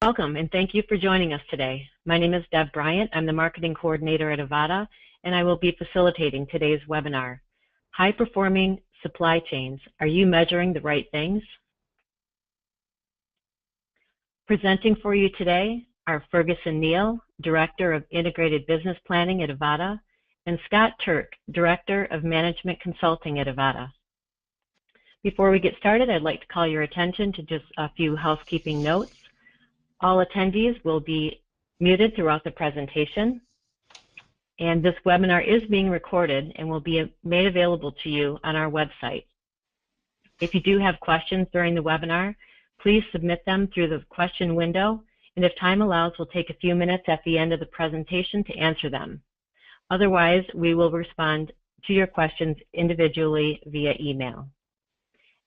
Welcome, and thank you for joining us today. My name is Deb Bryant. I'm the Marketing Coordinator at Avada, and I will be facilitating today's webinar. High-performing supply chains. Are you measuring the right things? Presenting for you today are Ferguson Neal, Director of Integrated Business Planning at Avada, and Scott Turk, Director of Management Consulting at Avada. Before we get started, I'd like to call your attention to just a few housekeeping notes. All attendees will be muted throughout the presentation, and this webinar is being recorded and will be made available to you on our website. If you do have questions during the webinar, please submit them through the question window, and if time allows, we'll take a few minutes at the end of the presentation to answer them. Otherwise, we will respond to your questions individually via email.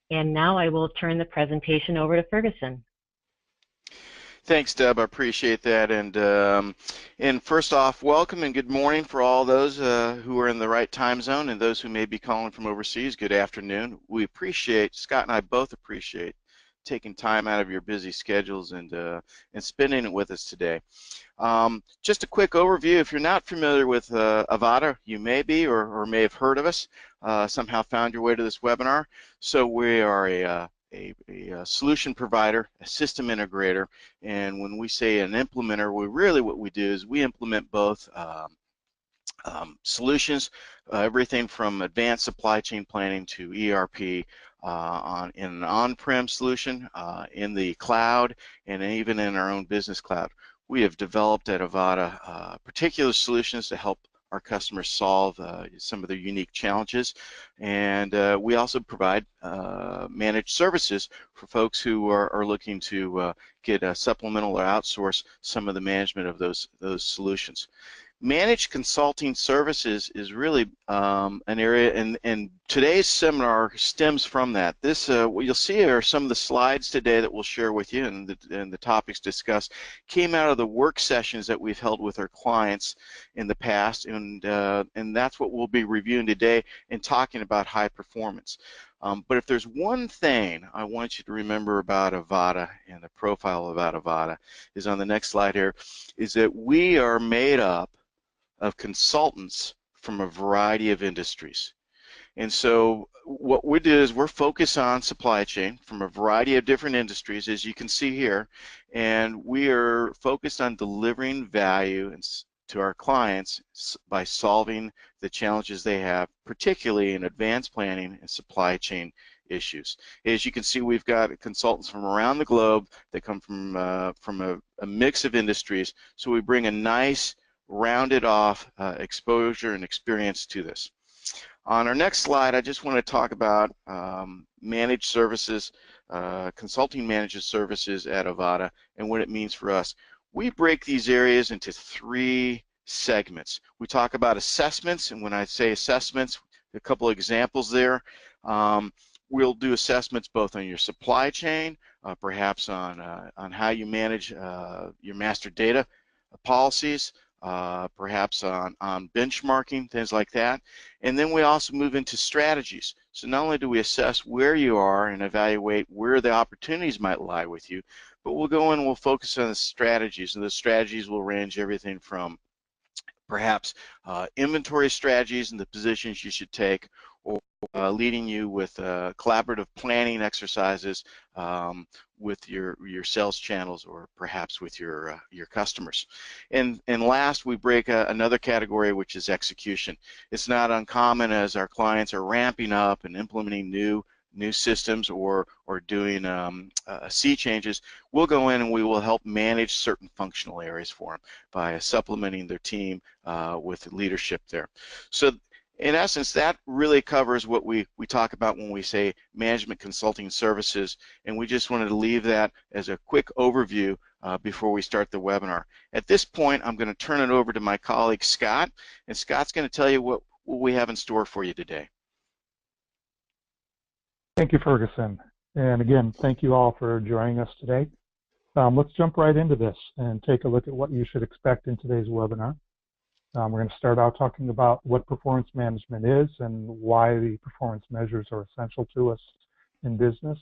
And now I will turn the presentation over to Ferguson. Thanks, Deb. I appreciate that. And first off, welcome and good morning for all those who are in the right time zone and those who may be calling from overseas. Good afternoon. We appreciate, Scott and I both appreciate taking time out of your busy schedules and spending it with us today. Just a quick overview. If you're not familiar with Avada, you may be or may have heard of us, somehow found your way to this webinar. So we are a solution provider, a system integrator, and when we say an implementer, what we do is we implement both solutions, everything from advanced supply chain planning to ERP in an on-prem solution, in the cloud, and even in our own business cloud. We have developed at Avada particular solutions to help our customers solve some of their unique challenges, and we also provide managed services for folks who are looking to get a supplemental or outsource some of the management of those solutions. Managed consulting services is really an area, and today's seminar stems from that. This, what you'll see are some of the slides today that we'll share with you, and the topics discussed came out of the work sessions that we've held with our clients in the past, and that's what we'll be reviewing today and talking about high performance. But if there's one thing I want you to remember about Avada and the profile about Avada is on the next slide here, is that we are made up of consultants from a variety of industries. And so what we do is we're focused on supply chain from a variety of different industries, as you can see here, and we are focused on delivering value to our clients by solving the challenges they have, particularly in advanced planning and supply chain issues. As you can see, we've got consultants from around the globe that come from a mix of industries, so we bring a nice rounded off exposure and experience to this. On our next slide, I just want to talk about managed services, consulting managed services at Avada and what it means for us. We break these areas into three segments. We talk about assessments, and when I say assessments, a couple of examples there. We'll do assessments both on your supply chain, perhaps on how you manage your master data policies, perhaps on benchmarking, things like that. And then we also move into strategies. So not only do we assess where you are and evaluate where the opportunities might lie with you, but we'll go in and we'll focus on the strategies, and the strategies will range everything from perhaps inventory strategies and the positions you should take, or leading you with collaborative planning exercises with your sales channels, or perhaps with your customers. And last, we break another category, which is execution. It's not uncommon as our clients are ramping up and implementing new systems or doing sea changes. We'll go in and we will help manage certain functional areas for them by supplementing their team with leadership there. So in essence, that really covers what we talk about when we say management consulting services, and we just wanted to leave that as a quick overview before we start the webinar. At this point, I'm going to turn it over to my colleague Scott, and Scott's going to tell you what we have in store for you today. Thank you, Ferguson. And again, thank you all for joining us today. Let's jump right into this and take a look at what you should expect in today's webinar. We're going to start out talking about what performance management is and why the performance measures are essential to us in business.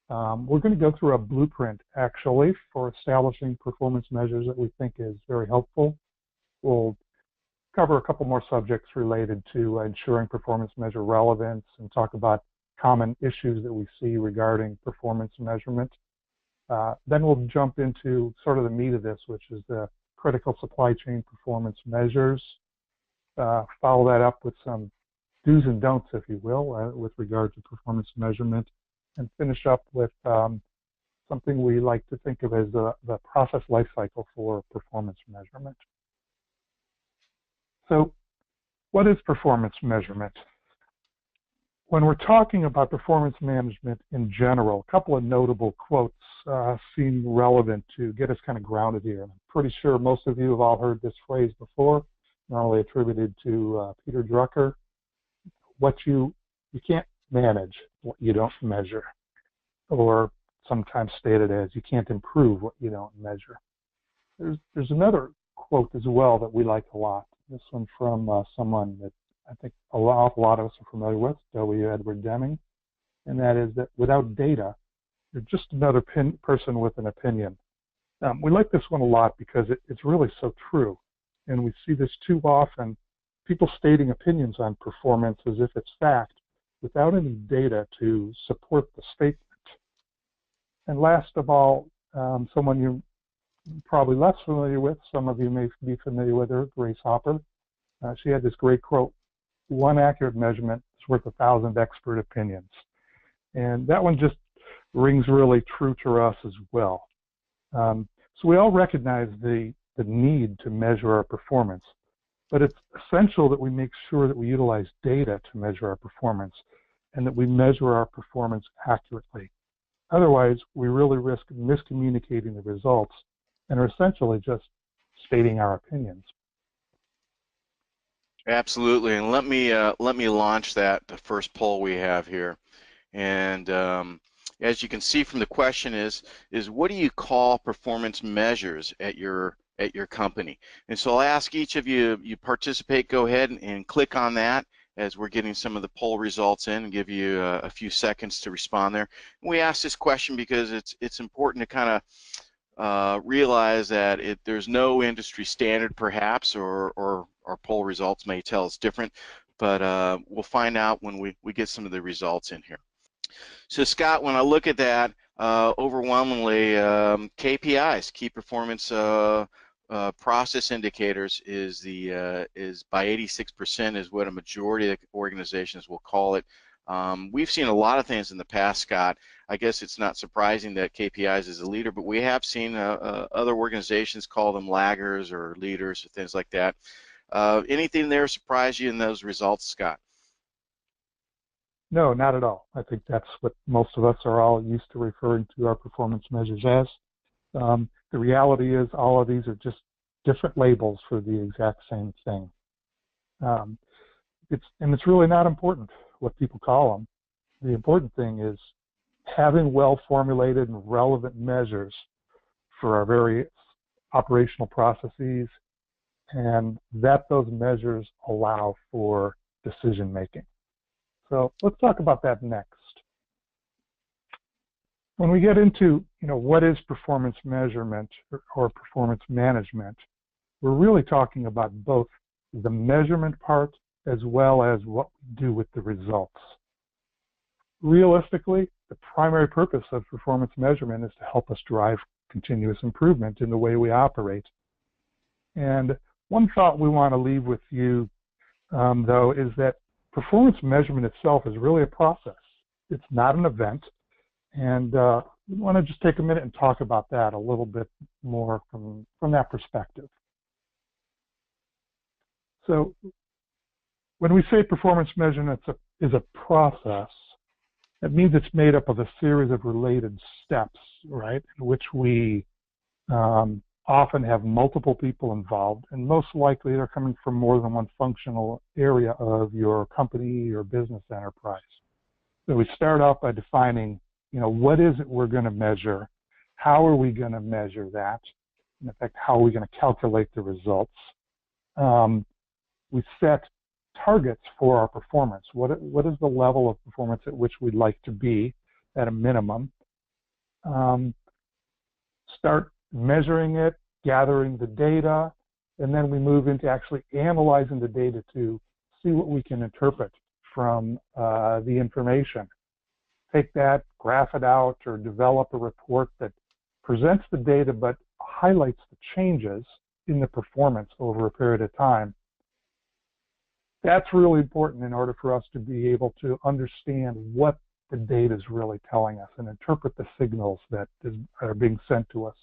We're going to go through a blueprint, actually, for establishing performance measures that we think is very helpful. We'll cover a couple more subjects related to ensuring performance measure relevance and talk about common issues that we see regarding performance measurement. Then we'll jump into sort of the meat of this, which is the critical supply chain performance measures. Follow that up with some do's and don'ts, if you will, with regard to performance measurement, and finish up with something we like to think of as the process life cycle for performance measurement. So what is performance measurement? When we're talking about performance management in general, a couple of notable quotes seem relevant to get us kind of grounded here. I'm pretty sure most of you have all heard this phrase before, normally attributed to Peter Drucker. You can't manage what you don't measure, or sometimes stated as you can't improve what you don't measure. There's another quote as well that we like a lot. This one from someone that I think a lot of us are familiar with, W. Edward Deming, and that is that without data, you're just another person with an opinion. We like this one a lot because it's really so true, and we see this too often, people stating opinions on performance as if it's fact without any data to support the statement. And last of all, someone you're probably less familiar with, some of you may be familiar with her, Grace Hopper. She had this great quote, "One accurate measurement is worth 1,000 expert opinions." And that one just rings really true to us as well. So we all recognize the need to measure our performance, but it's essential that we make sure that we utilize data to measure our performance and that we measure our performance accurately. Otherwise, we really risk miscommunicating the results and are essentially just stating our opinions. Absolutely, and let me launch the first poll we have here. And as you can see from the question is what do you call performance measures at your company? And so I'll ask each of you participate, go ahead and click on that as we're getting some of the poll results in and give you a few seconds to respond there. And we ask this question because it's important to kind of realize that there's no industry standard perhaps, or our poll results may tell us different, but we'll find out when we get some of the results in here. So Scott, when I look at that, overwhelmingly KPIs, key performance process indicators, is by 86% is what a majority of organizations will call it. We've seen a lot of things in the past, Scott. I guess it's not surprising that KPIs is a leader, but we have seen other organizations call them laggers or leaders or things like that. Anything there surprise you in those results, Scott? No, not at all. I think that's what most of us are all used to referring to our performance measures as. The reality is all of these are just different labels for the exact same thing. It's really not important what people call them. The important thing is having well-formulated and relevant measures for our various operational processes, and that those measures allow for decision making. So let's talk about that next. When we get into, what is performance measurement or performance management, we're really talking about both the measurement part as well as what we do with the results. Realistically, the primary purpose of performance measurement is to help us drive continuous improvement in the way we operate. And one thought we want to leave with you, though, is that performance measurement itself is really a process. It's not an event. And we want to just take a minute and talk about that a little bit more from that perspective. So when we say performance measurement is a process, that means it's made up of a series of related steps, right, in which we often have multiple people involved, and most likely they're coming from more than one functional area of your company or business enterprise. So we start out by defining, what is it we're going to measure? How are we going to measure that? In fact, how are we going to calculate the results? We set targets for our performance. What is the level of performance at which we'd like to be at a minimum? start measuring it, gathering the data, and then we move into actually analyzing the data to see what we can interpret from the information. Take that, graph it out, or develop a report that presents the data but highlights the changes in the performance over a period of time. That's really important in order for us to be able to understand what the data is really telling us and interpret the signals that are being sent to us.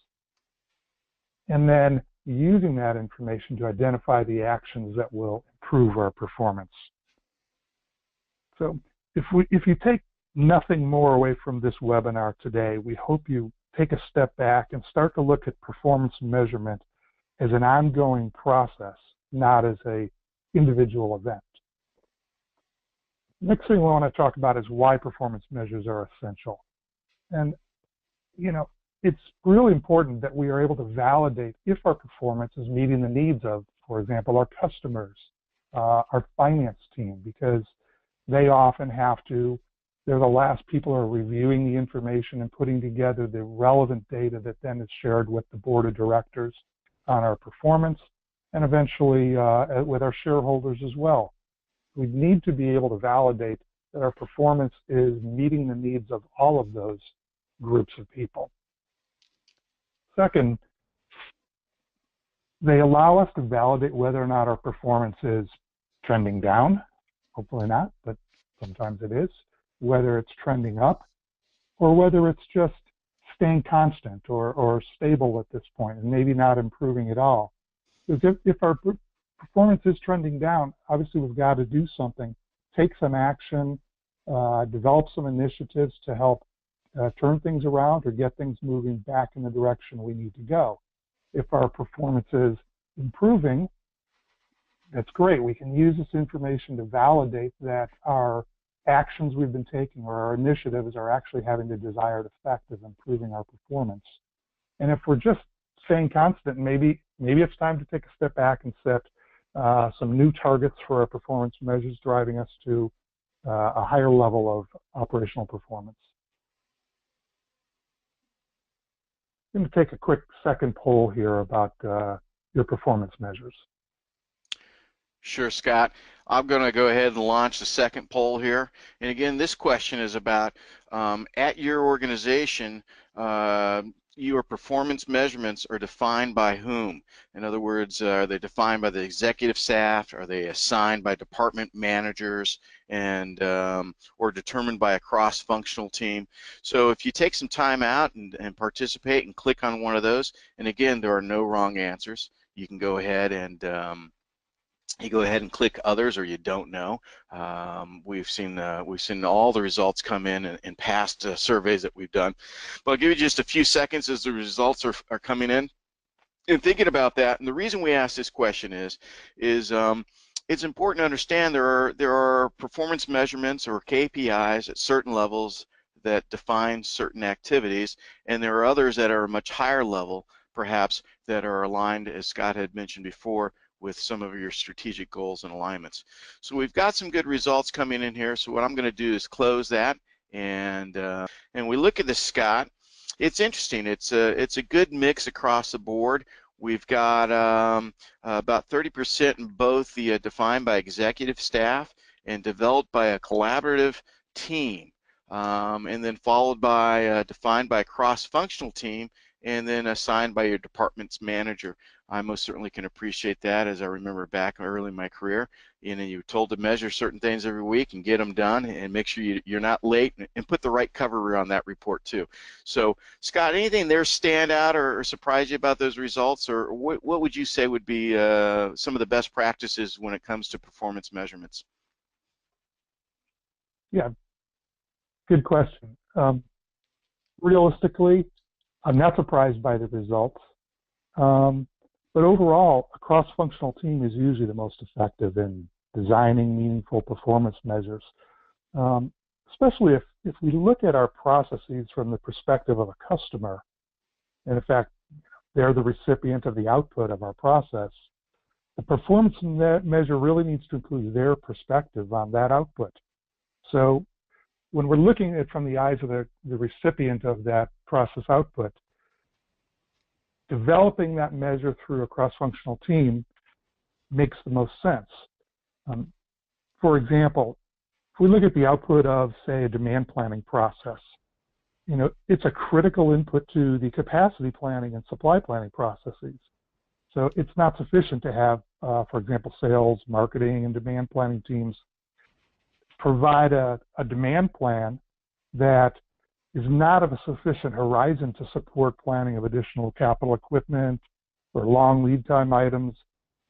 And then using that information to identify the actions that will improve our performance. So if you take nothing more away from this webinar today, we hope you take a step back and start to look at performance measurement as an ongoing process, not as an individual event. Next thing we want to talk about is why performance measures are essential. And, you know, it's really important that we are able to validate if our performance is meeting the needs of, for example, our customers, our finance team, because they often have to, they're the last people who are reviewing the information and putting together the relevant data that then is shared with the board of directors on our performance, and eventually with our shareholders as well. We need to be able to validate that our performance is meeting the needs of all of those groups of people. Second, they allow us to validate whether or not our performance is trending down, hopefully not, but sometimes it is, whether it's trending up, or whether it's just staying constant or stable at this point and maybe not improving at all. Because if our performance is trending down, obviously we've got to do something, take some action, develop some initiatives to help turn things around or get things moving back in the direction we need to go. If our performance is improving, that's great. We can use this information to validate that our actions we've been taking or our initiatives are actually having the desired effect of improving our performance. And if we're just staying constant, maybe it's time to take a step back and set some new targets for our performance measures, driving us to a higher level of operational performance. I'm going to take a quick second poll here about your performance measures. Sure, Scott. I'm going to go ahead and launch the second poll here. And again, this question is about at your organization, your performance measurements are defined by whom? In other words, are they defined by the executive staff? Are they assigned by department managers and or determined by a cross-functional team? So if you take some time out and participate and click on one of those, and again, there are no wrong answers. You can go ahead and click others, or you don't know. We've seen all the results come in past surveys that we've done. But I'll give you just a few seconds as the results are coming in. And thinking about that, and the reason we ask this question is it's important to understand there are performance measurements or KPIs at certain levels that define certain activities, and there are others that are a much higher level, perhaps, that are aligned, as Scott had mentioned before, with some of your strategic goals and alignments. So we've got some good results coming in here. So what I'm going to do is close that, and we look at this, Scott. It's interesting. It's a good mix across the board. We've got about 30% in both the defined by executive staff and developed by a collaborative team, and then followed by defined by a cross-functional team, and then assigned by your department's manager. I most certainly can appreciate that, as I remember back early in my career. You know, you're told to measure certain things every week and get them done, and make sure you're not late, and put the right cover on that report too. So, Scott, anything there stand out or surprise you about those results, or what would you say would be some of the best practices when it comes to performance measurements? Yeah, good question. Realistically, I'm not surprised by the results. But overall, a cross-functional team is usually the most effective in designing meaningful performance measures, especially if we look at our processes from the perspective of a customer, and in fact, they're the recipient of the output of our process. The performance measure really needs to include their perspective on that output. So when we're looking at it from the eyes of the recipient of that process output, developing that measure through a cross-functional team makes the most sense. For example, if we look at the output of, say, a demand planning process, it's a critical input to the capacity planning and supply planning processes. So it's not sufficient to have, for example, sales, marketing, and demand planning teams provide a demand plan that is not of a sufficient horizon to support planning of additional capital equipment or long lead time items.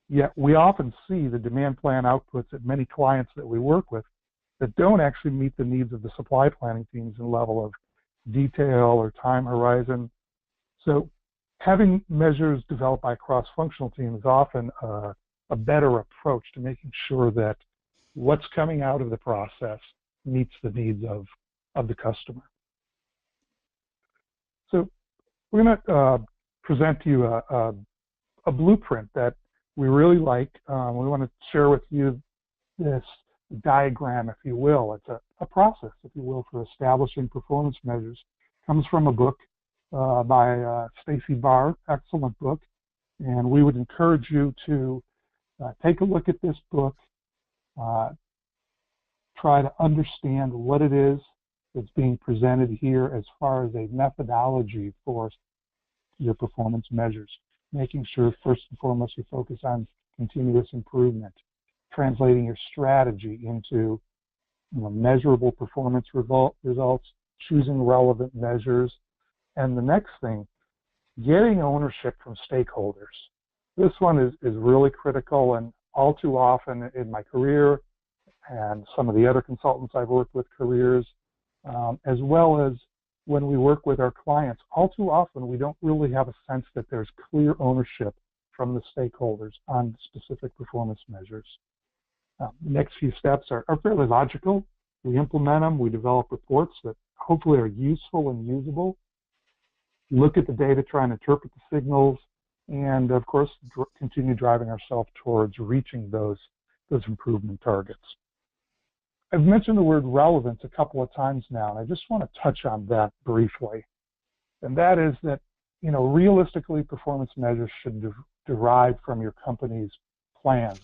Yet we often see the demand plan outputs at many clients that we work with that don't actually meet the needs of the supply planning teams in level of detail or time horizon. So having measures developed by a cross-functional team is often a better approach to making sure that what's coming out of the process meets the needs of the customer. So we're going to present to you a blueprint that we really like. We want to share with you this diagram, if you will. It's a process, if you will, for establishing performance measures. It comes from a book by Stacy Barr, excellent book, and we would encourage you to take a look at this book, try to understand what it is that's being presented here as far as a methodology for your performance measures, making sure first and foremost you focus on continuous improvement, translating your strategy into measurable performance results, choosing relevant measures, and the next thing, getting ownership from stakeholders. This one is really critical, and all too often in my career and some of the other consultants I've worked with careers, as well as when we work with our clients, all too often we don't really have a sense that there's clear ownership from the stakeholders on specific performance measures. The next few steps are fairly logical. We implement them, we develop reports that hopefully are useful and usable, look at the data, try and interpret the signals, and of course continue driving ourselves towards reaching those improvement targets. I've mentioned the word relevance a couple of times now, and I just want to touch on that briefly. And that is that, realistically, performance measures should derive from your company's plans,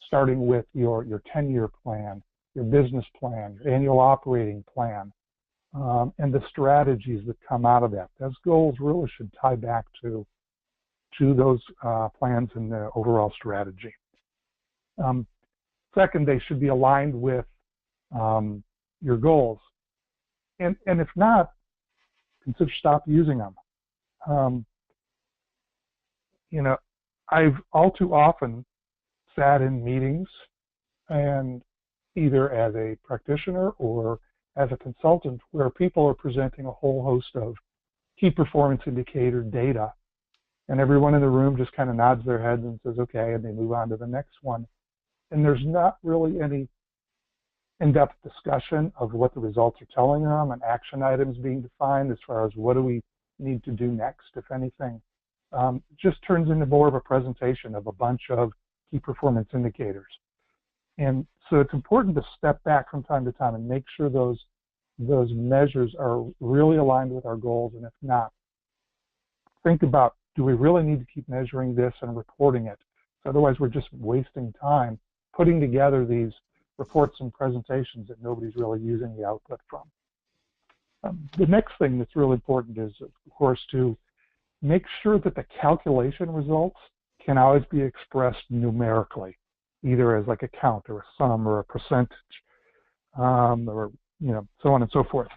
starting with your 10-year plan, your business plan, your annual operating plan, and the strategies that come out of that. Those goals really should tie back to those plans and the overall strategy. Second, they should be aligned with your goals. And if not, consider stop using them. I've all too often sat in meetings and either as a practitioner or as a consultant where people are presenting a whole host of key performance indicator data, and everyone in the room just kind of nods their heads and says, okay, and they move on to the next one. And there's not really any in-depth discussion of what the results are telling them and action items being defined as far as what do we need to do next, if anything. It just turns into more of a presentation of a bunch of key performance indicators. And so it's important to step back from time to time and make sure those measures are really aligned with our goals, and if not, think about, do we really need to keep measuring this and reporting it? Otherwise, we're just wasting time putting together these reports and presentations that nobody's really using the output from. The next thing that's really important is, of course, to make sure that the calculation results can always be expressed numerically, either as like a count or a sum or a percentage, or so on and so forth.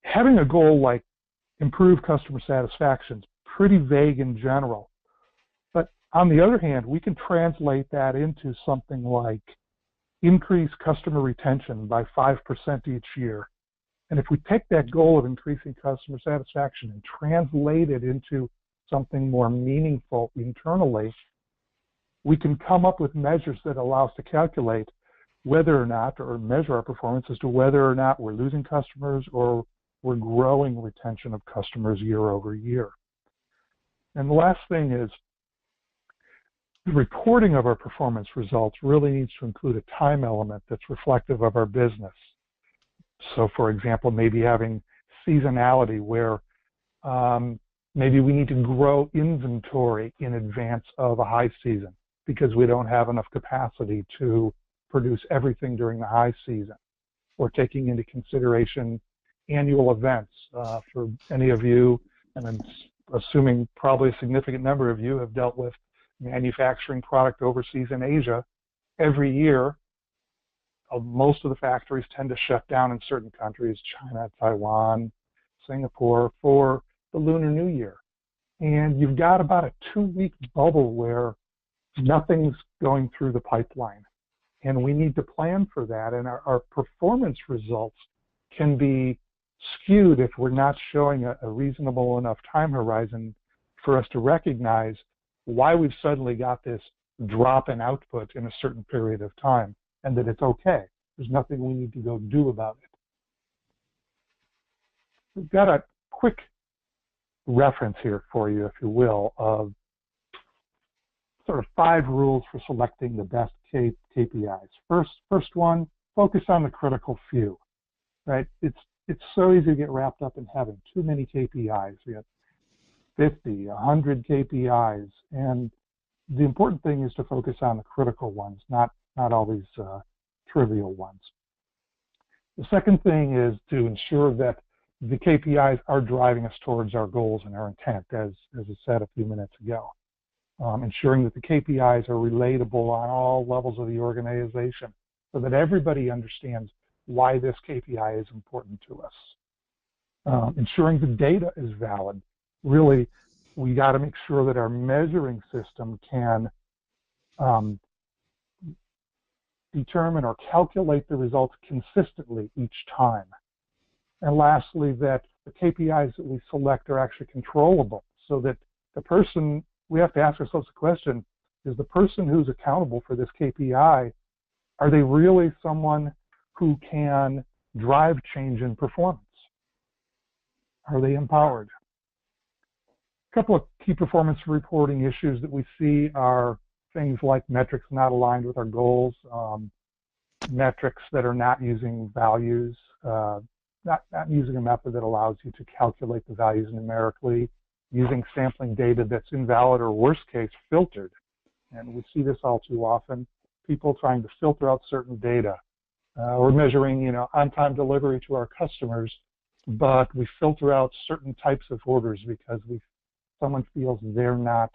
Having a goal like improve customer satisfaction is pretty vague in general. But on the other hand, we can translate that into something like increase customer retention by 5% each year. And if we take that goal of increasing customer satisfaction and translate it into something more meaningful internally, we can come up with measures that allow us to calculate whether or not, or measure our performance as to whether or not we're losing customers or we're growing retention of customers year over year. And the last thing is, the reporting of our performance results really needs to include a time element that's reflective of our business. So, for example, maybe having seasonality where maybe we need to grow inventory in advance of a high season because we don't have enough capacity to produce everything during the high season, or taking into consideration annual events. For any of you, and I'm assuming probably a significant number of you have dealt with manufacturing product overseas in Asia. Every year, most of the factories tend to shut down in certain countries, China, Taiwan, Singapore, for the Lunar New Year. And you've got about a 2-week bubble where nothing's going through the pipeline. And we need to plan for that. And our performance results can be skewed if we're not showing a reasonable enough time horizon for us to recognize why we've suddenly got this drop in output in a certain period of time, and that it's okay. There's nothing we need to go do about it. We've got a quick reference here for you, if you will, of sort of 5 rules for selecting the best KPIs. First one, focus on the critical few, right? It's so easy to get wrapped up in having too many KPIs. We have 50, 100 KPIs, and the important thing is to focus on the critical ones, not all these trivial ones. The second thing is to ensure that the KPIs are driving us towards our goals and our intent, as I said a few minutes ago. Ensuring that the KPIs are relatable on all levels of the organization so that everybody understands why this KPI is important to us. Ensuring the data is valid. Really, we got to make sure that our measuring system can determine or calculate the results consistently each time. And lastly, that the KPIs that we select are actually controllable, so that the person, we have to ask ourselves the question, is the person who's accountable for this KPI, are they really someone who can drive change in performance? Are they empowered? A couple of key performance reporting issues that we see are things like metrics not aligned with our goals, metrics that are not using values, not using a method that allows you to calculate the values numerically, using sampling data that's invalid or, worst case, filtered. And we see this all too often, people trying to filter out certain data. We're measuring, on-time delivery to our customers, but we filter out certain types of orders because someone feels they're not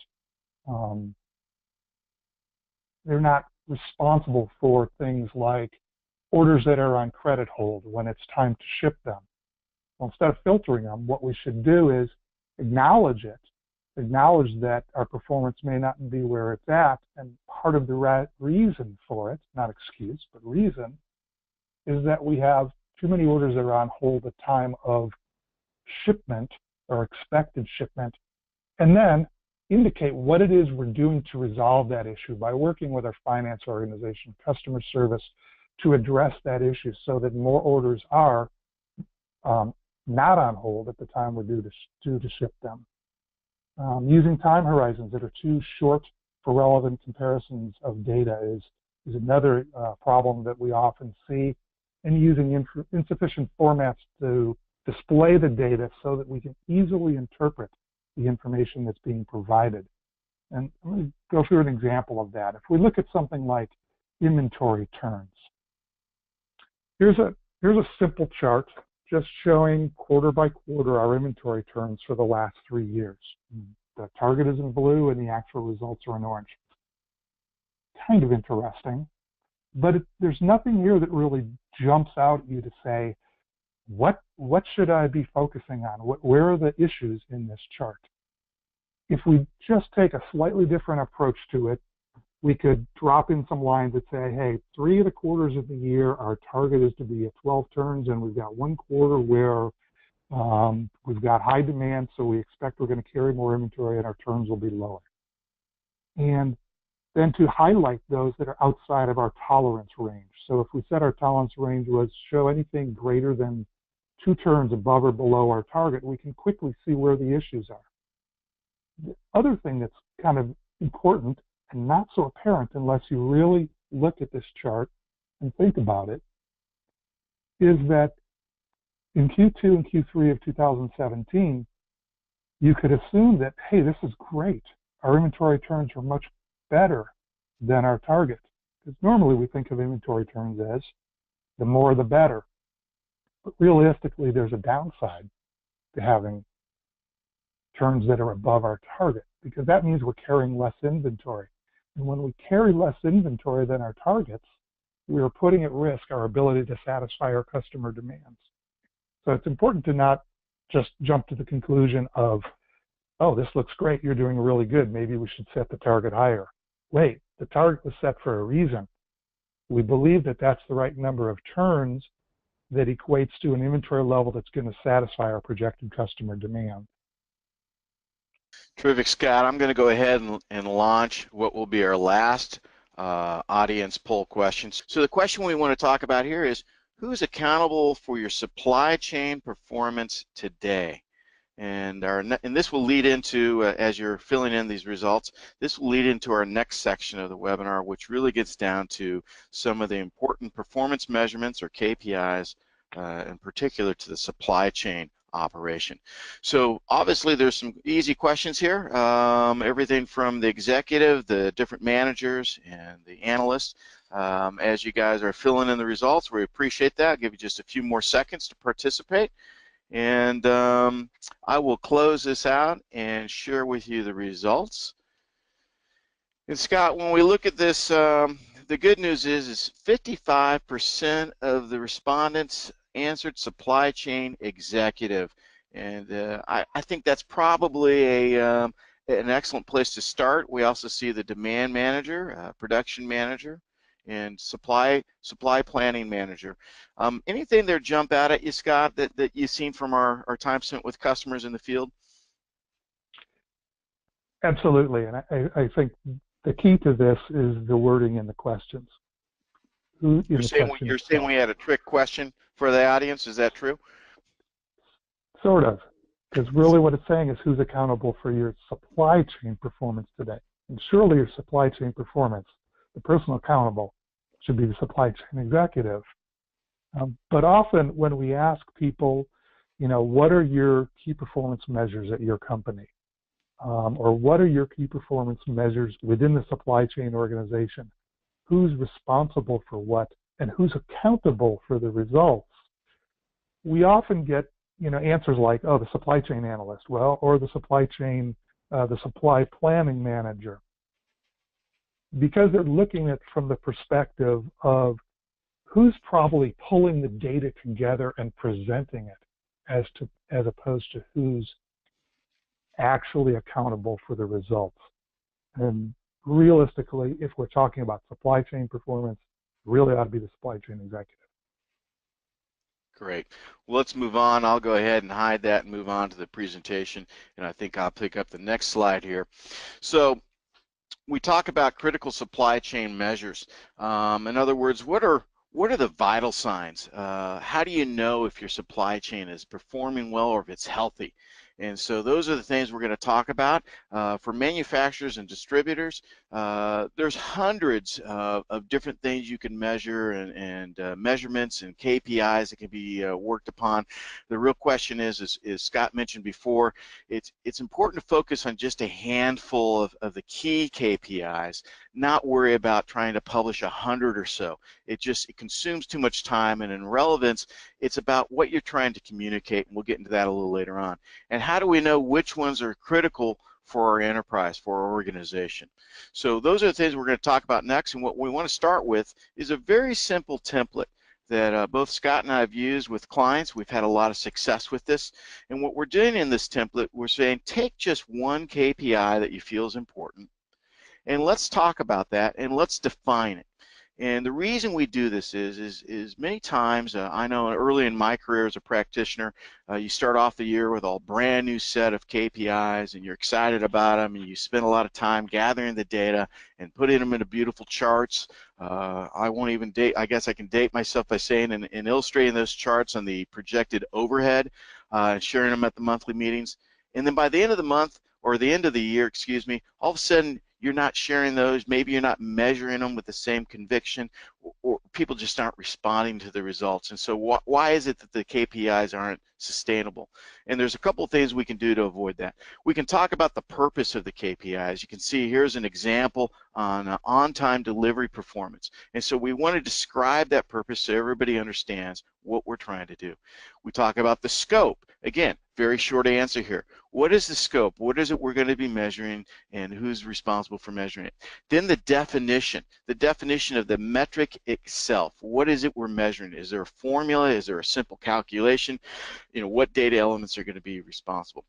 responsible for things like orders that are on credit hold when it's time to ship them. Well, instead of filtering them, what we should do is acknowledge it, acknowledge that our performance may not be where it's at, and part of the reason for it, not excuse, but reason, is that we have too many orders that are on hold at time of shipment or expected shipment, and then indicate what it is we're doing to resolve that issue by working with our finance organization, customer service, to address that issue so that more orders are not on hold at the time we're due to ship them. Using time horizons that are too short for relevant comparisons of data is another problem that we often see, and using insufficient formats to display the data so that we can easily interpret the information that's being provided. And let me go through an example of that. If we look at something like inventory turns, here's a simple chart just showing quarter by quarter our inventory turns for the last 3 years. The target is in blue and the actual results are in orange. Kind of interesting, but there's nothing here that really jumps out at you to say, what should I be focusing on? Where are the issues in this chart? If we just take a slightly different approach to it, we could drop in some lines that say, hey, 3 of the quarters of the year, our target is to be at 12 turns, and we've got 1 quarter where we've got high demand, so we expect we're going to carry more inventory and our turns will be lower. And then to highlight those that are outside of our tolerance range. So if we said our tolerance range was show anything greater than 2 turns above or below our target, we can quickly see where the issues are. The other thing that's kind of important and not so apparent unless you really look at this chart and think about it is that in Q2 and Q3 of 2017, you could assume that, hey, this is great. Our inventory turns are much better than our target. Because normally we think of inventory turns as the more the better. But realistically, there's a downside to having turns that are above our target, because that means we're carrying less inventory. And when we carry less inventory than our targets, we are putting at risk our ability to satisfy our customer demands. So it's important to not just jump to the conclusion of, oh, this looks great, you're doing really good, maybe we should set the target higher. Wait, the target was set for a reason. We believe that that's the right number of turns that equates to an inventory level that's going to satisfy our projected customer demand. Terrific, Scott. I'm going to go ahead and launch what will be our last audience poll questions. So the question we want to talk about here is, who's accountable for your supply chain performance today? And this will lead into, as you're filling in these results, this will lead into our next section of the webinar, which really gets down to some of the important performance measurements, or KPIs, in particular to the supply chain operation. So obviously there's some easy questions here, everything from the executive, the different managers, and the analysts. As you guys are filling in the results, we appreciate that. I'll give you just a few more seconds to participate. And I will close this out and share with you the results. And Scott, when we look at this, the good news is 55% of the respondents answered supply chain executive. And I think that's probably an excellent place to start. We also see the demand manager, production manager, and supply planning manager. Anything there jump out at you, Scott, that you've seen from our time spent with customers in the field? Absolutely, and I think the key to this is the wording in the questions. You're saying we had a trick question for the audience, is that true? Sort of, because really what it's saying is who's accountable for your supply chain performance today. And surely your supply chain performance, the person accountable should be the supply chain executive. But often when we ask people, what are your key performance measures at your company? Or what are your key performance measures within the supply chain organization? Who's responsible for what and who's accountable for the results? We often get, answers like, oh, the supply chain analyst, or the supply chain, the supply planning manager. Because they're looking at from the perspective of who's probably pulling the data together and presenting it, as opposed to who's actually accountable for the results. And realistically, if we're talking about supply chain performance, it really ought to be the supply chain executive. Great. Well, let's move on. I'll go ahead and hide that and move on to the presentation, and I think I'll pick up the next slide here. So we talk about critical supply chain measures. In other words, what are the vital signs? How do you know if your supply chain is performing well or if it's healthy? And so those are the things we're going to talk about. For manufacturers and distributors, there's hundreds of different things you can measure and measurements and KPIs that can be worked upon. The real question is Scott mentioned before, it's important to focus on just a handful of the key KPIs, not worry about trying to publish 100 or so. It consumes too much time, and in relevance, it's about what you're trying to communicate, and we'll get into that a little later on. And how do we know which ones are critical for our enterprise, for our organization? So those are the things we're going to talk about next, and what we want to start with is a very simple template that both Scott and I have used with clients. We've had a lot of success with this, and what we're doing in this template, we're saying take just one KPI that you feel is important, and let's talk about that, and let's define it. And the reason we do this is many times, I know early in my career as a practitioner, you start off the year with a brand new set of KPIs and you're excited about them, and you spend a lot of time gathering the data and putting them into beautiful charts. I won't even I guess I can date myself by saying and illustrating those charts on the projected overhead, and sharing them at the monthly meetings. And then by the end of the month, or the end of the year, excuse me, all of a sudden you're not sharing those, maybe you're not measuring them with the same conviction. or people just aren't responding to the results. And so why is it that the KPIs aren't sustainable? And there's a couple of things we can do to avoid that. We can talk about the purpose of the KPIs. You can see here's an example on-time delivery performance. And so we want to describe that purpose so everybody understands what we're trying to do. We talk about the scope. Again, very short answer here. What is the scope? What is it we're going to be measuring, and who's responsible for measuring it? Then the definition of the metric itself. What is it we're measuring? Is there a formula? Is there a simple calculation? You know, what data elements are going to be responsible?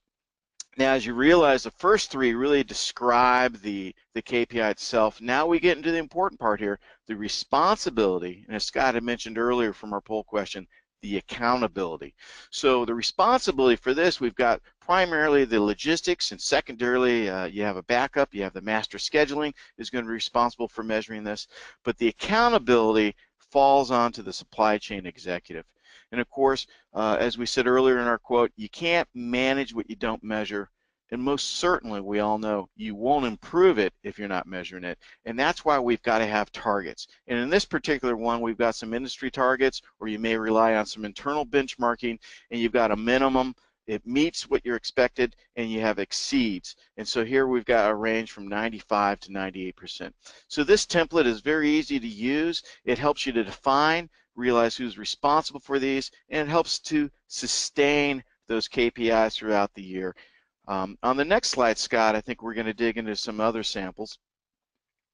Now, as you realize, the first three really describe the KPI itself. Now we get into the important part here, the responsibility, and as Scott had mentioned earlier from our poll question, the accountability. So the responsibility for this, we've got primarily the logistics, and secondarily you have a backup, you have the master scheduling is going to be responsible for measuring this, but the accountability falls onto the supply chain executive. And of course, as we said earlier in our quote, you can't manage what you don't measure, and most certainly we all know you won't improve it if you're not measuring it, and that's why we've got to have targets. And in this particular one, we've got some industry targets, or you may rely on some internal benchmarking, and you've got a minimum, it meets what you're expected, and you have exceeds. And so here we've got a range from 95 to 98%. So this template is very easy to use. It helps you to define, realize who's responsible for these, and it helps to sustain those KPIs throughout the year. On the next slide, Scott, I think we're going to dig into some other samples.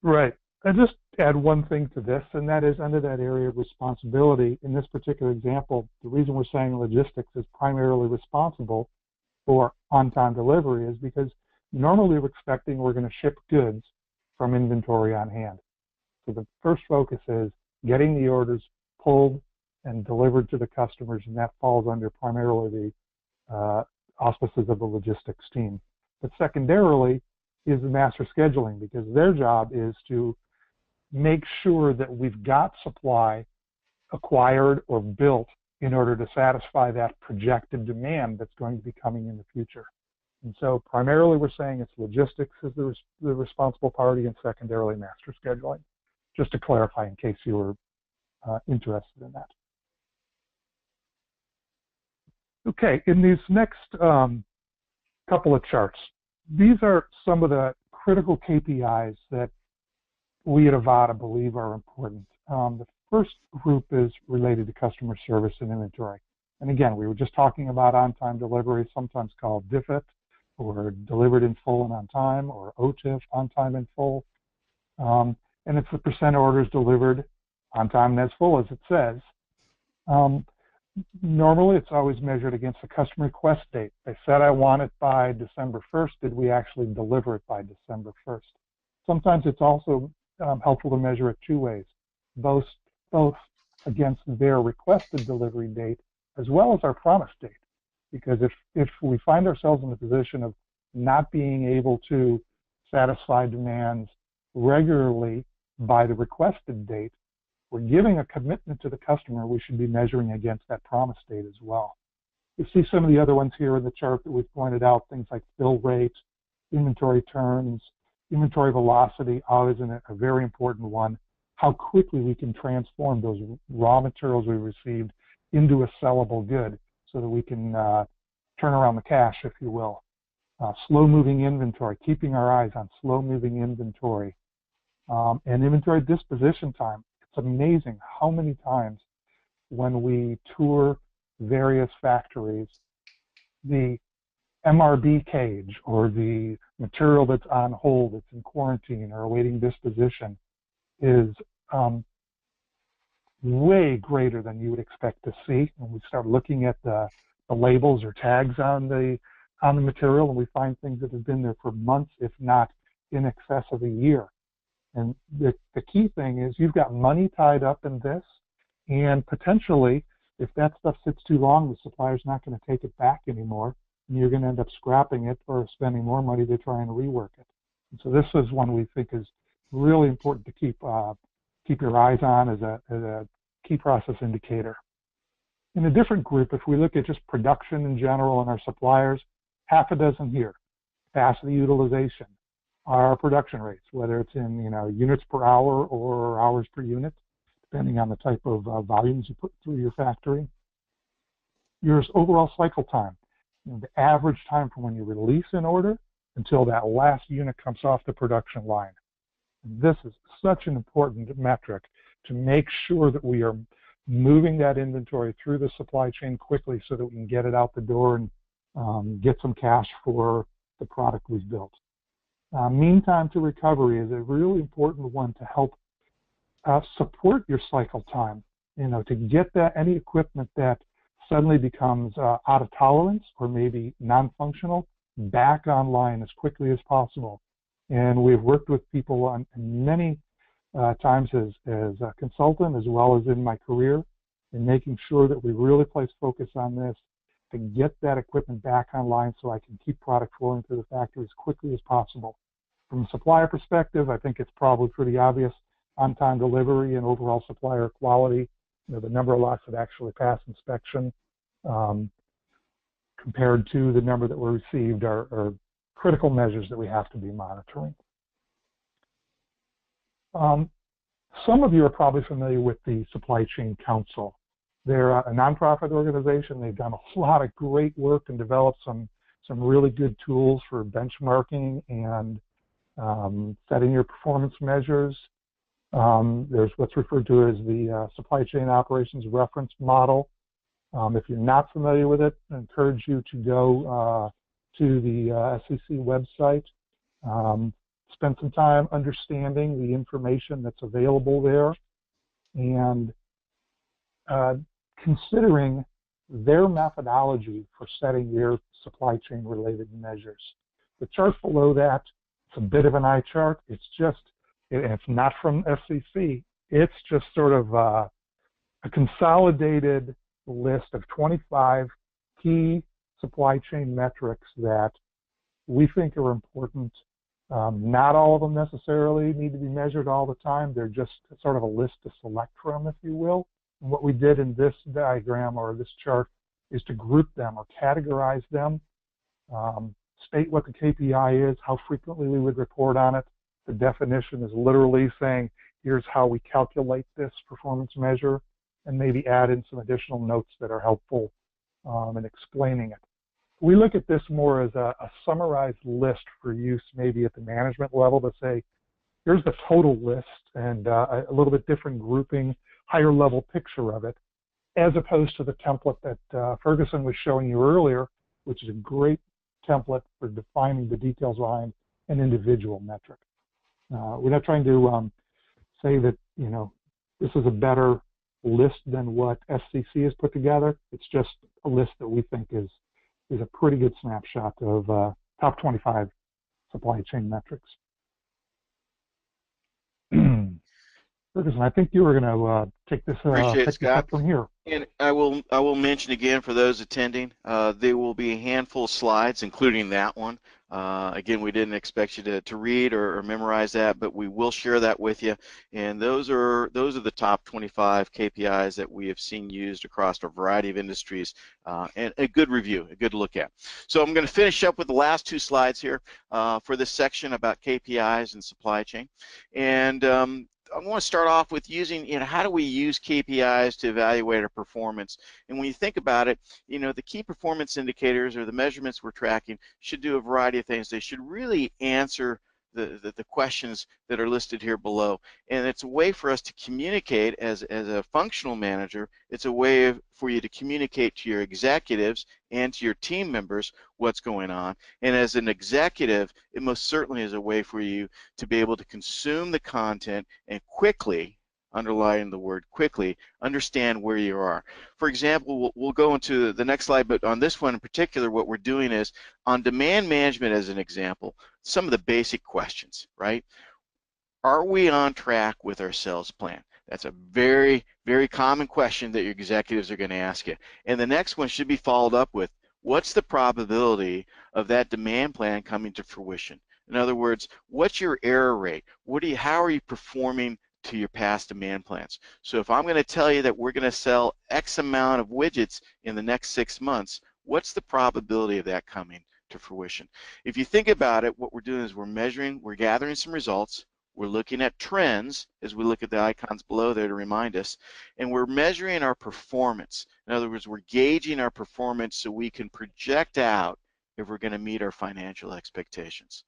Right. I'll just add one thing to this, and that is under that area of responsibility. In this particular example, the reason we're saying logistics is primarily responsible for on-time delivery is because normally we're expecting we're going to ship goods from inventory on hand. So the first focus is getting the orders pulled and delivered to the customers, and that falls under primarily the auspices of the logistics team. But secondarily is the master scheduling, because their job is to make sure that we've got supply acquired or built in order to satisfy that projected demand that's going to be coming in the future. And so primarily we're saying it's logistics is the responsible party, and secondarily master scheduling, just to clarify in case you were interested in that. Okay, in these next couple of charts, these are some of the critical KPIs that we at Avada believe are important. The first group is related to customer service and inventory. And again, we were just talking about on-time delivery, sometimes called DIFIT, or delivered in full and on time, or OTIF, on time and full. And it's the percent orders delivered on time and as full as it says. Normally, it's always measured against the customer request date. They said, I want it by December 1st. Did we actually deliver it by December 1st? Sometimes it's also helpful to measure it two ways, both against their requested delivery date as well as our promise date. Because if we find ourselves in the position of not being able to satisfy demands regularly by the requested date, we're giving a commitment to the customer. We should be measuring against that promise date as well. You see some of the other ones here in the chart that we've pointed out, things like fill rate, inventory turns, inventory velocity, always a very important one. How quickly we can transform those raw materials we received into a sellable good so that we can turn around the cash, if you will. Slow-moving inventory, keeping our eyes on slow-moving inventory, and inventory disposition time. It's amazing how many times when we tour various factories, the MRB cage or the material that's on hold, that's in quarantine or awaiting disposition, is way greater than you would expect to see. When we start looking at the labels or tags on the material, and we find things that have been there for months, if not in excess of a year. And the key thing is you've got money tied up in this, and potentially, if that stuff sits too long, the supplier's not going to take it back anymore, and you're going to end up scrapping it or spending more money to try and rework it. And so this is one we think is really important to keep your eyes on as a key process indicator. In a different group, if we look at just production in general and our suppliers, half a dozen here. Capacity utilization, our production rates, whether it's in units per hour or hours per unit. depending on the type of volumes you put through your factory. Your overall cycle time, the average time from when you release an order until that last unit comes off the production line. And this is such an important metric to make sure that we are moving that inventory through the supply chain quickly so that we can get it out the door and get some cash for the product we've built. Mean time to recovery is a really important one to help support your cycle time, to get that any equipment that suddenly becomes out of tolerance or maybe non-functional back online as quickly as possible. And we've worked with people on many times as a consultant as well as in my career in making sure that we really place focus on this to get that equipment back online so I can keep product flowing through the factory as quickly as possible. From a supplier perspective, I think it's probably pretty obvious on-time delivery and overall supplier quality, the number of lots that actually pass inspection compared to the number that were received are critical measures that we have to be monitoring. Some of you are probably familiar with the Supply Chain Council. They're a nonprofit organization. They've done a lot of great work and developed some really good tools for benchmarking and setting your performance measures. There's what's referred to as the Supply Chain Operations Reference Model. If you're not familiar with it, I encourage you to go to the SEC website, spend some time understanding the information that's available there, and considering their methodology for setting your supply chain related measures. The chart below that, it's a bit of an eye chart. It's not from FCC. It's just sort of a consolidated list of 25 key supply chain metrics that we think are important. Not all of them necessarily need to be measured all the time. They're just sort of a list to select from, if you will. And what we did in this diagram or this chart is to group them or categorize them, state what the KPI is, how frequently we would report on it. The definition is literally saying, here's how we calculate this performance measure, and maybe add in some additional notes that are helpful in explaining it. We look at this more as a summarized list for use maybe at the management level to say, here's the total list and a little bit different grouping, higher level picture of it, as opposed to the template that Ferguson was showing you earlier, which is a great template for defining the details behind an individual metric. We're not trying to say that, this is a better list than what FCC has put together. It's just a list that we think is a pretty good snapshot of top 25 supply chain metrics. Ferguson, I think you were going to take this up from here. And I will mention again for those attending, there will be a handful of slides, including that one. Again, we didn't expect you to read or memorize that, but we will share that with you. And those are the top 25 KPIs that we have seen used across a variety of industries, and a good review, a good look at. So I'm going to finish up with the last two slides here for this section about KPIs and supply chain. And I want to start off with using, how do we use KPIs to evaluate our performance? And when you think about it, the key performance indicators or the measurements we're tracking should do a variety of things. They should really answer the questions that are listed here below. And it's a way for us to communicate as a functional manager. It's a way for you to communicate to your executives and to your team members what's going on. And as an executive, it most certainly is a way for you to be able to consume the content and quickly, underlying the word quickly, understand where you are. For example, we'll go into the next slide, but on this one in particular, what we're doing is on demand management as an example, some of the basic questions, right? Are we on track with our sales plan? That's a very, very common question that your executives are going to ask you. And the next one should be followed up with, what's the probability of that demand plan coming to fruition? In other words, what's your error rate? How are you performing to your past demand plans? So if I'm going to tell you that we're going to sell X amount of widgets in the next 6 months, what's the probability of that coming to fruition? If you think about it, what we're doing is we're gathering some results, We're looking at trends as we look at the icons below there to remind us, and we're measuring our performance. In other words, we're gauging our performance so we can project out if we're going to meet our financial expectations.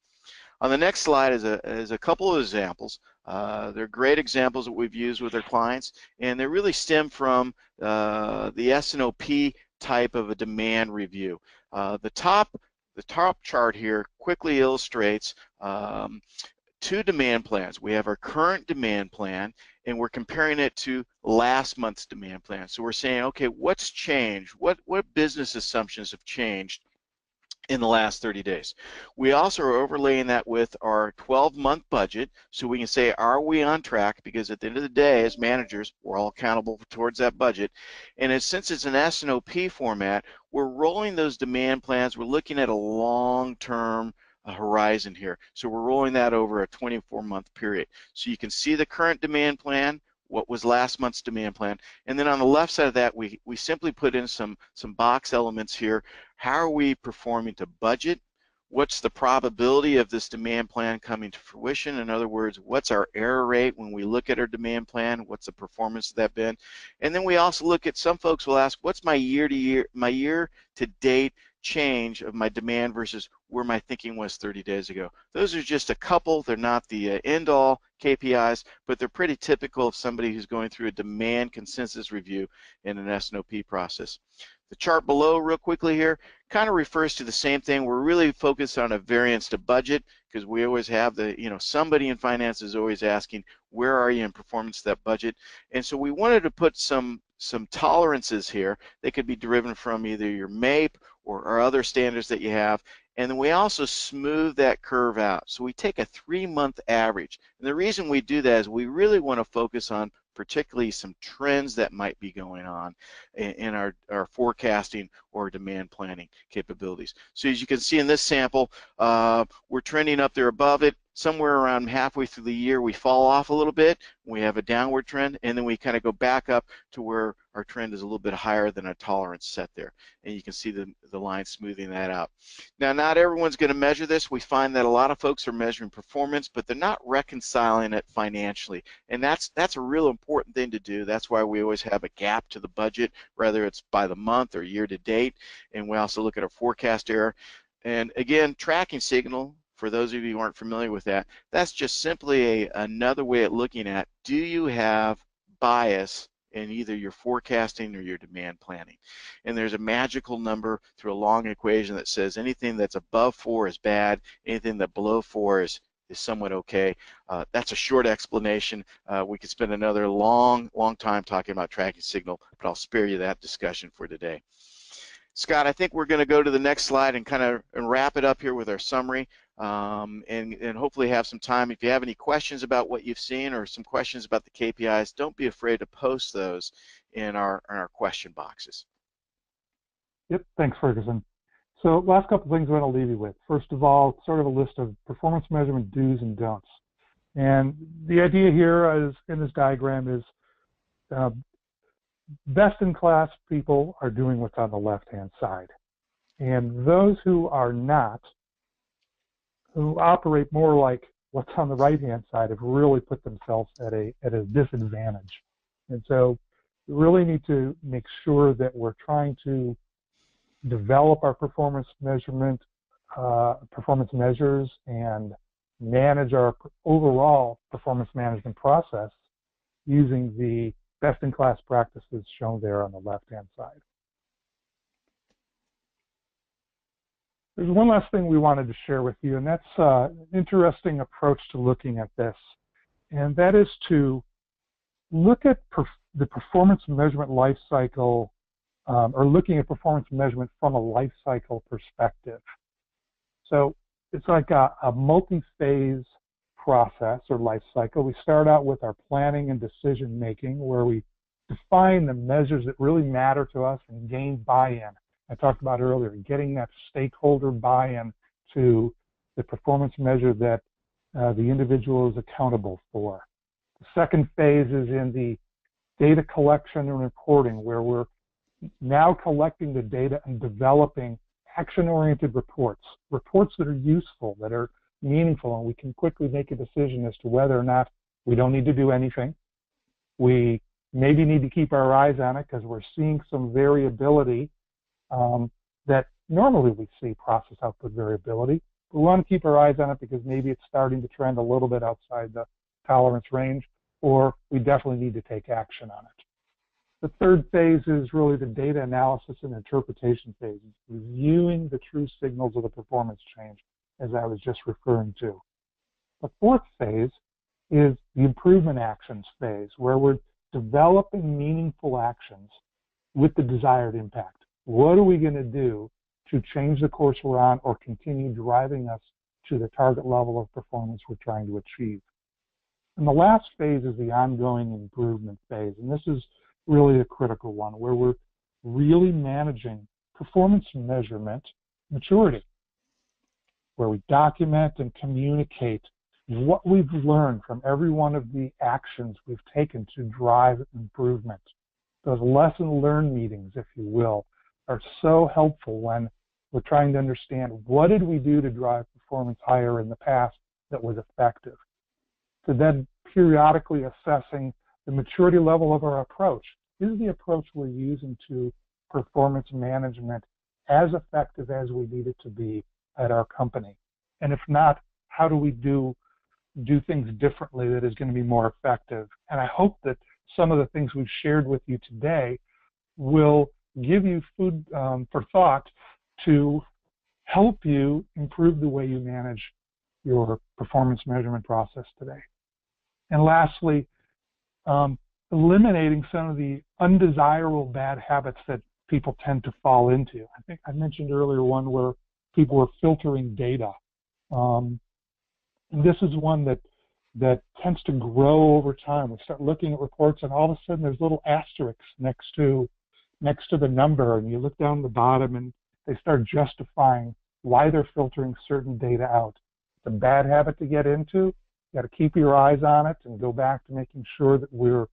On the next slide is a couple of examples. They're great examples that we've used with our clients, and they really stem from the S&OP type of a demand review. The top chart here quickly illustrates two demand plans. We have our current demand plan, and we're comparing it to last month's demand plan. So we're saying, okay, what's changed? What business assumptions have changed in the last 30 days? We also are overlaying that with our 12-month budget, so we can say, are we on track? Because at the end of the day, as managers, we're all accountable towards that budget. And since it's an S&OP format, we're rolling those demand plans. We're looking at a long-term horizon here. So we're rolling that over a 24-month period. So you can see the current demand plan, what was last month's demand plan, and then on the left side of that, we simply put in some box elements here. How are we performing to budget? What's the probability of this demand plan coming to fruition? In other words, what's our error rate when we look at our demand plan? What's the performance of that been? And then we also look at, some folks will ask, what's my year to date change of my demand versus where my thinking was 30 days ago. Those are just a couple. They're not the end-all KPIs, but they're pretty typical of somebody who's going through a demand consensus review in an S&OP process. The chart below, real quickly here, kind of refers to the same thing. We're really focused on a variance to budget, because we always have somebody in finance is always asking, where are you in performance to that budget? And so we wanted to put some tolerances here. They could be driven from either your MAPE or other standards that you have. And then we also smooth that curve out. So we take a 3-month average. And the reason we do that is we really want to focus on particularly some trends that might be going on in our forecasting or demand planning capabilities. So as you can see in this sample, we're trending up there above it. Somewhere around halfway through the year, we fall off a little bit. We have a downward trend, and then we kind of go back up to where our trend is a little bit higher than our tolerance set there. And you can see the line smoothing that out. Now, not everyone's going to measure this. We find that a lot of folks are measuring performance, but they're not reconciling it financially. And that's a real important thing to do. That's why we always have a gap to the budget, whether it's by the month or year to date. And we also look at our forecast error. And again, tracking signal, for those of you who aren't familiar with that, that's just simply another way of looking at, do you have bias in either your forecasting or your demand planning? And there's a magical number through a long equation that says anything that's above 4 is bad, anything that below 4 is somewhat okay. That's a short explanation. We could spend another long time talking about tracking signal, but I'll spare you that discussion for today. Scott, I think we're going to go to the next slide and kind of wrap it up here with our summary, and hopefully have some time. If you have any questions about what you've seen or some questions about the KPIs, don't be afraid to post those in our question boxes. Yep, thanks, Ferguson. So last couple of things I want to leave you with. First of all, sort of a list of performance measurement do's and don'ts. And the idea here is, in this diagram, is best-in-class people are doing what's on the left-hand side. And those who are not, who operate more like what's on the right-hand side, have really put themselves at a disadvantage. And so we really need to make sure that we're trying to develop our performance measurement, performance measures, and manage our overall performance management process using the best-in-class practices shown there on the left-hand side. There's one last thing we wanted to share with you, and that's an interesting approach to looking at this, and that is to look at the performance measurement life cycle, or looking at performance measurement from a life cycle perspective. So it's like a multi-phase process or life cycle. We start out with our planning and decision making, where we define the measures that really matter to us and gain buy-in. I talked about earlier, getting that stakeholder buy-in to the performance measure that the individual is accountable for. The second phase is in the data collection and reporting, where we're now collecting the data and developing action-oriented reports that are useful, that are meaningful, and we can quickly make a decision as to whether or not we don't need to do anything. We maybe need to keep our eyes on it because we're seeing some variability that normally we see process output variability. We want to keep our eyes on it because maybe it's starting to trend a little bit outside the tolerance range, or we definitely need to take action on it. The third phase is really the data analysis and interpretation phase, reviewing the true signals of the performance change, as I was just referring to. The fourth phase is the improvement actions phase, where we're developing meaningful actions with the desired impact. What are we going to do to change the course we're on or continue driving us to the target level of performance we're trying to achieve? And the last phase is the ongoing improvement phase, and this is really a critical one, where we're really managing performance measurement maturity, where we document and communicate what we've learned from every one of the actions we've taken to drive improvement. Those lesson learned meetings, if you will, are so helpful when we're trying to understand what did we do to drive performance higher in the past that was effective. To then periodically assessing the maturity level of our approach. Is the approach we're using to performance management as effective as we need it to be at our company? And if not, how do we do things differently that is going to be more effective? And I hope that some of the things we've shared with you today will give you food for thought to help you improve the way you manage your performance measurement process today. And lastly, eliminating some of the undesirable bad habits that people tend to fall into. I think I mentioned earlier one where people were filtering data. And this is one that tends to grow over time. We start looking at reports and all of a sudden there's little asterisks next to the number, and you look down the bottom and they start justifying why they're filtering certain data out. It's a bad habit to get into. You got to keep your eyes on it and go back to making sure that we're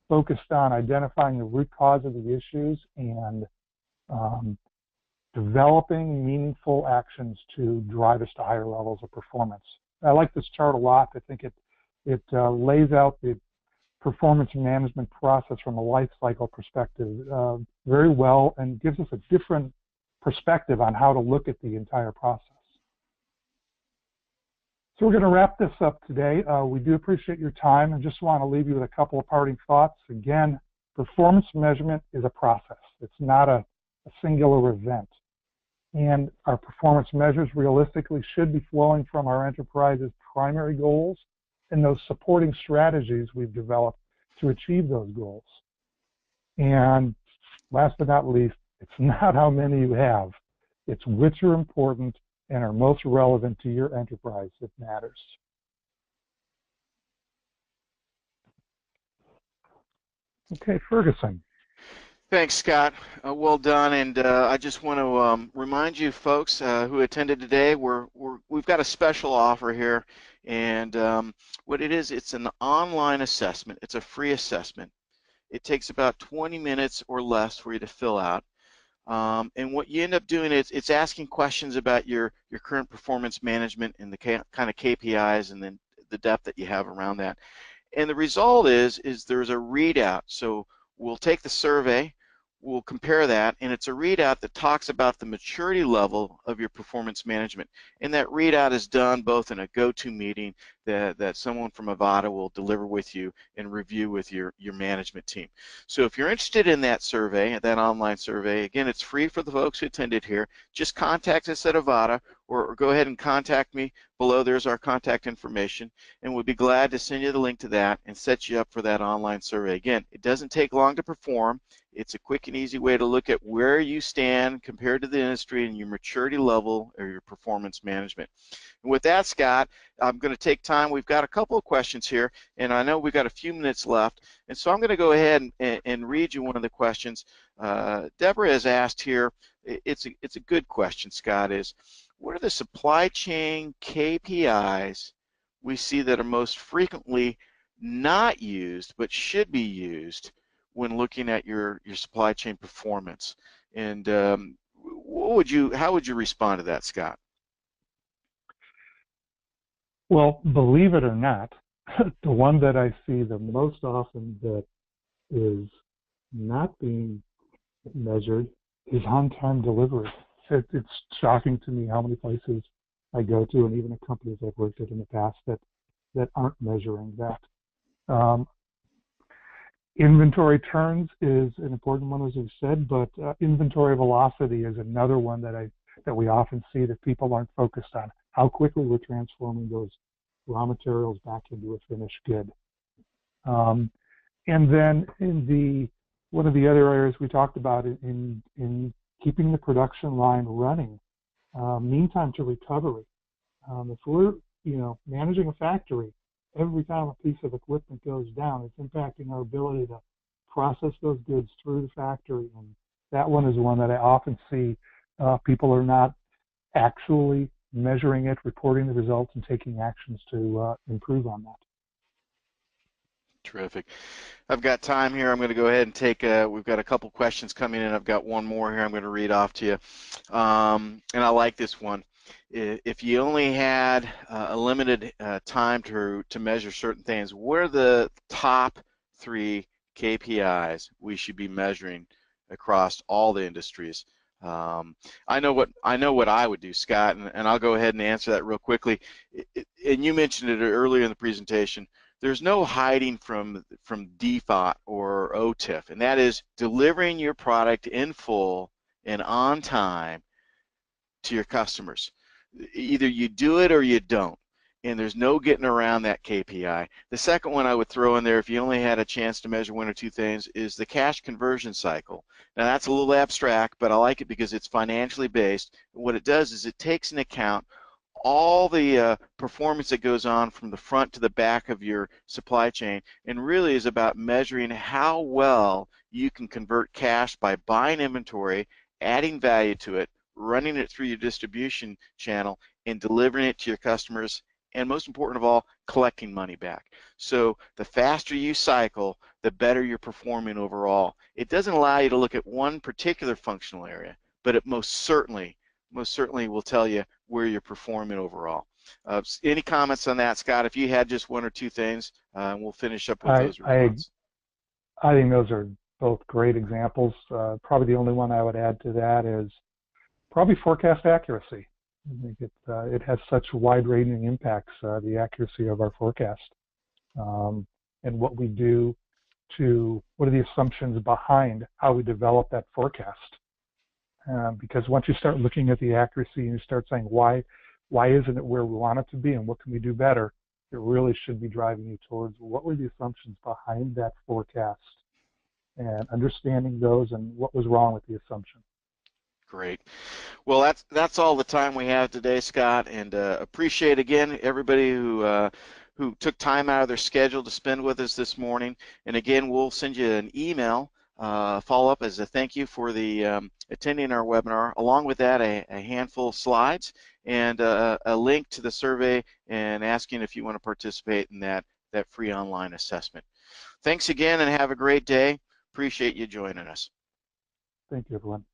focused on identifying the root cause of the issues and developing meaningful actions to drive us to higher levels of performance. I like this chart a lot. I think it lays out the performance management process from a life cycle perspective very well and gives us a different perspective on how to look at the entire process. So we're going to wrap this up today. We do appreciate your time and just want to leave you with a couple of parting thoughts. Again, performance measurement is a process. It's not a singular event. And our performance measures realistically should be flowing from our enterprise's primary goals and those supporting strategies we've developed to achieve those goals. And last but not least, it's not how many you have. It's which are important and are most relevant to your enterprise that matters. Okay, Ferguson. Thanks, Scott. Well done, and I just want to remind you folks who attended today, we've got a special offer here, and what it is, it's an online assessment. It's a free assessment. It takes about 20 minutes or less for you to fill out. And what you end up doing is it's asking questions about your current performance management and the kind of KPIs and then the depth that you have around that. And the result is there's a readout. So we'll take the survey, we'll compare that, and it's a readout that talks about the maturity level of your performance management. And that readout is done both in a go-to meeting that someone from Avada will deliver with you and review with your management team. So if you're interested in that survey, that online survey, again, it's free for the folks who attended here. Just contact us at Avada or go ahead and contact me. Below there's our contact information, and we'll be glad to send you the link to that and set you up for that online survey. Again, it doesn't take long to perform. It's a quick and easy way to look at where you stand compared to the industry and your maturity level or your performance management. And with that, Scott, I'm going to take time. We've got a couple of questions here, and I know we've got a few minutes left, and so I'm going to go ahead and read you one of the questions. Deborah has asked here, it's a good question, Scott, is what are the supply chain KPIs we see that are most frequently not used but should be used when looking at your supply chain performance? And how would you respond to that, Scott? Well, believe it or not, the one that I see the most often that is not being measured is on-time delivery. It's shocking to me how many places I go to, and even the companies I've worked at in the past, that aren't measuring that. Inventory turns is an important one, as we've said, but inventory velocity is another one that we often see that people aren't focused on. How quickly we're transforming those raw materials back into a finished good. And then one of the other areas we talked about in keeping the production line running, mean time to recovery. If we're managing a factory, every time a piece of equipment goes down, it's impacting our ability to process those goods through the factory. And that one is one that I often see people are not actually measuring it, reporting the results, and taking actions to improve on that. Terrific. I've got time here. I'm going to go ahead and take, we've got a couple questions coming in. I've got one more here I'm going to read off to you. And I like this one. If you only had a limited time to measure certain things, what are the top 3 KPIs we should be measuring across all the industries? I know what I would do, Scott, and I'll go ahead and answer that real quickly. And you mentioned it earlier in the presentation. There's no hiding from DFOT or OTIF, and that is delivering your product in full and on time to your customers. Either you do it or you don't, and there's no getting around that KPI. The second one I would throw in there, if you only had a chance to measure 1 or 2 things, is the cash conversion cycle. Now that's a little abstract, but I like it because it's financially based. What it does is it takes into account all the performance that goes on from the front to the back of your supply chain, and really is about measuring how well you can convert cash by buying inventory, adding value to it, running it through your distribution channel, and delivering it to your customers, and most important of all, collecting money back. So the faster you cycle, the better you're performing overall. It doesn't allow you to look at one particular functional area, but it most certainly will tell you where you're performing overall. Any comments on that, Scott? If you had just 1 or 2 things, we'll finish up with those responses. I think those are both great examples. Probably the only one I would add to that is probably forecast accuracy. I think it has such wide-ranging impacts, the accuracy of our forecast, and what we do what are the assumptions behind how we develop that forecast. Because once you start looking at the accuracy and you start saying why isn't it where we want it to be and what can we do better, it really should be driving you towards what were the assumptions behind that forecast and understanding those and what was wrong with the assumption. Great. Well, that's all the time we have today, Scott, and appreciate again everybody who took time out of their schedule to spend with us this morning. And again, we'll send you an email follow-up as a thank you for the attending our webinar. Along with that, a handful of slides and a link to the survey and asking if you want to participate in that free online assessment. Thanks again and have a great day. Appreciate you joining us. Thank you, everyone.